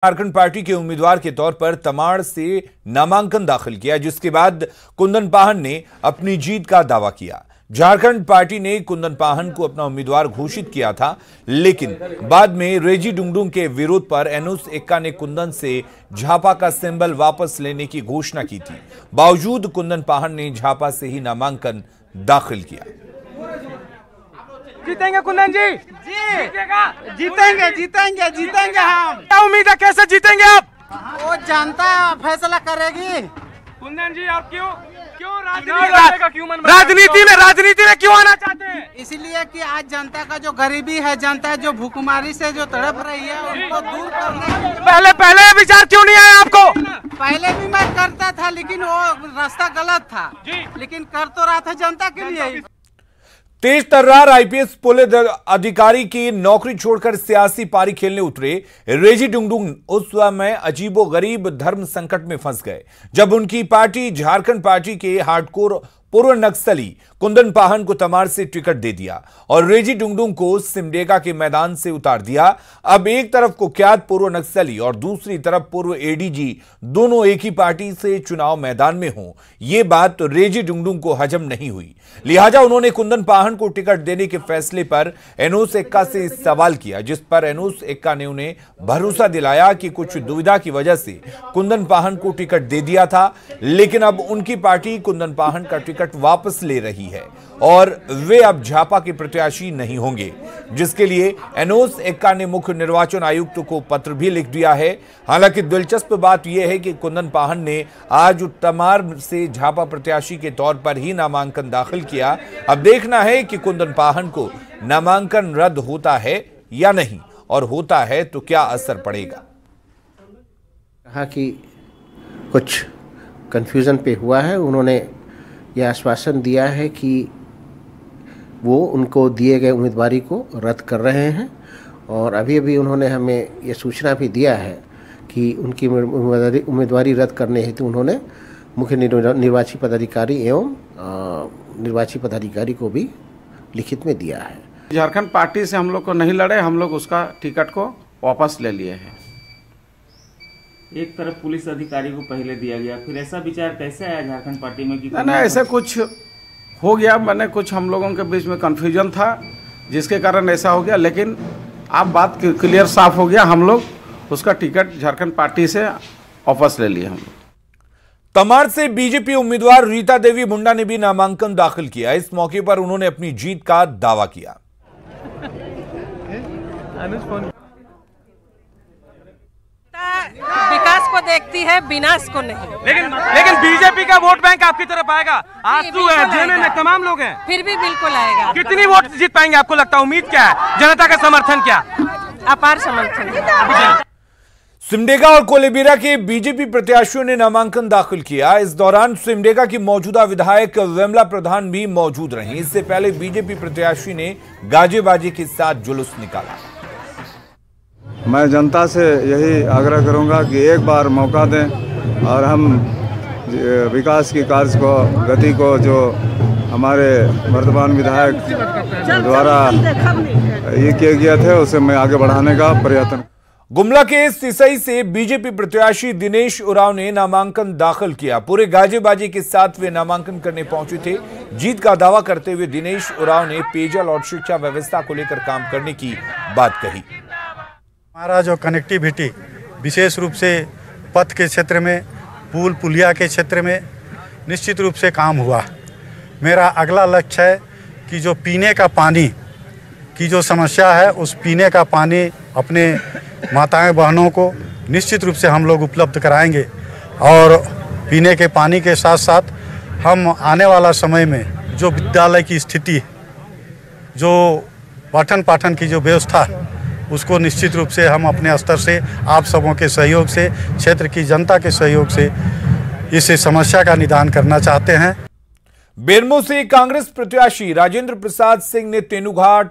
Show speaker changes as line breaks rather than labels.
Jharkhand party के उम्मीदवार के तौर पर तमाड़ से नामांकन दाखिल किया, जिसके बाद कुंदन पाहन ने अपनी जीत का दावा किया। झारखंड पार्टी ने कुंदन पाहन को अपना उम्मीदवार घोषित किया था, लेकिन बाद में रेजी डुंगडुंग के विरोध पर एनोस एक्का ने कुंदन से झापा का सिंबल वापस लेने की घोषणा की थी। बावजूद कुंदन पाहन ने झापा से ही नामांकन दाखिल किया।
जीतेंगे कुंदन जी,
जीतेंगे हम।
क्या उम्मीद है, कैसे जीतेंगे आप?
वो जनता फैसला करेगी।
कुंदन जी, आप क्यों राजनीति में क्यों आना चाहते हैं?
इसीलिए कि आज जनता का जो गरीबी है, जनता जो भूखमरी से जो तड़प रही है, उनको दूर करने
पहले विचार क्यों नहीं आया आपको?
पहले भी मैं करता था, लेकिन वो रास्ता गलत था, लेकिन कर तो रहा था जनता के लिए।
तेज तर्रार आईपीएस पुलिस अधिकारी की नौकरी छोड़कर सियासी पारी खेलने उतरे रेजी डुंगडुंग उस समय अजीबोगरीब धर्म संकट में फंस गए, जब उनकी पार्टी झारखंड पार्टी के हार्डकोर पूर्व नक्सली कुंदन पाहन को तमाड़ से टिकट दे दिया और रेजी डुंगडुंग को सिमडेगा के मैदान से उतार दिया। अब एक तरफ कुख्यात पूर्व नक्सली और दूसरी तरफ पूर्व एडीजी दोनों एक ही पार्टी से चुनाव मैदान में हों, यह बात तो रेजी डुंगडुंग को हजम नहीं हुई। लिहाजा उन्होंने कुंदन पाहन को टिकट देने के फैसले पर एनोस एक्का से सवाल किया, जिस पर एनोस एक्का ने उन्हें भरोसा दिलाया कि कुछ दुविधा की वजह से कुंदन पाहन को टिकट दे दिया था, लेकिन अब उनकी पार्टी कुंदन पाहन का टिकट वापस ले रही है और वे अब झापा के प्रत्याशी नहीं होंगे, जिसके लिए एनोस एक्का ने मुख्य निर्वाचन आयुक्त को पत्र भी लिख दिया है। हालांकि दिलचस्प बात यह है कि कुंदन पाहन ने आज तमाड़ से झापा प्रत्याशी के तौर पर ही नामांकन दाखिल किया। अब देखना है कि कुंदन पाहन को नामांकन रद्द होता है या नहीं, और होता है तो क्या असर पड़ेगा।
कहा कि कुछ कंफ्यूजन पे हुआ है, उन्होंने यह आश्वासन दिया है कि वो उनको दिए गए उम्मीदवारी को रद्द कर रहे हैं, और अभी उन्होंने हमें यह सूचना भी दिया है कि उनकी उम्मीदवारी रद्द करने हेतु उन्होंने मुख्य निर्वाची पदाधिकारी एवं निर्वाची पदाधिकारी को भी लिखित में दिया है।
झारखंड पार्टी से हम लोग को नहीं लड़े, हम लोग उसका टिकट को वापस ले लिए हैं।
एक तरफ पुलिस अधिकारी को पहले दिया गया, फिर ऐसा विचार कैसे आया झारखंड पार्टी में कि
नहीं, ऐसा कुछ हो गया, मैंने कुछ हम लोगों के बीच में कंफ्यूजन था जिसके कारण ऐसा हो गया, लेकिन अब बात क्लियर साफ हो गया, हम लोग उसका टिकट झारखंड पार्टी से वापस ले लिए। हम लोग
तमाड़ से बीजेपी उम्मीदवार रीता देवी मुंडा ने भी नामांकन दाखिल किया। इस मौके पर उन्होंने अपनी जीत का दावा किया।
विकास को देखती है, विनाश को नहीं।
लेकिन बीजेपी का वोट बैंक आपकी तरफ आएगा। आंसू है, जेने में तमाम लोग हैं,
फिर भी बिल्कुल आएगा।
कितनी वोट जीत पाएंगे आपको लगता है? उम्मीद क्या है? जनता का समर्थन क्या?
अपार समर्थन।
सिमडेगा और कोलेबिरा के बीजेपी प्रत्याशियों ने नामांकन दाखिल किया। इस दौरान सिमडेगा की मौजूदा विधायक विमला प्रधान भी मौजूद रहीं। इससे पहले बीजेपी प्रत्याशी ने गाजे बाजे के साथ जुलूस निकाला।
मैं जनता से यही आग्रह करूंगा कि एक बार मौका दें और हम विकास की कार्य को, गति को, जो हमारे वर्तमान विधायक द्वारा ये किए गए थे, उसे मैं आगे बढ़ाने का प्रयत्न।
गुमला के सिसई से बीजेपी प्रत्याशी दिनेश उरांव ने नामांकन दाखिल किया। पूरे गाजेबाजी के साथ वे नामांकन करने पहुंचे थे। जीत का दावा करते हुए दिनेश उरांव ने पेयजल और शिक्षा व्यवस्था को लेकर काम करने की बात कही।
हमारा जो कनेक्टिविटी, विशेष रूप से पथ के क्षेत्र में, पुल पुलिया के क्षेत्र में निश्चित रूप से काम हुआ। मेरा अगला लक्ष्य है कि जो पीने का पानी की जो समस्या है, उस पीने का पानी अपने माताएं बहनों को निश्चित रूप से हम लोग उपलब्ध कराएंगे, और पीने के पानी के साथ साथ हम आने वाला समय में जो विद्यालय की स्थिति, जो पठन पाठन की जो व्यवस्था, उसको निश्चित रूप से हम अपने स्तर से, आप सबों के सहयोग से, क्षेत्र की जनता के सहयोग से इस समस्या का निदान करना चाहते हैं।
बेरमो से कांग्रेस प्रत्याशी राजेंद्र प्रसाद सिंह ने तेनुघाट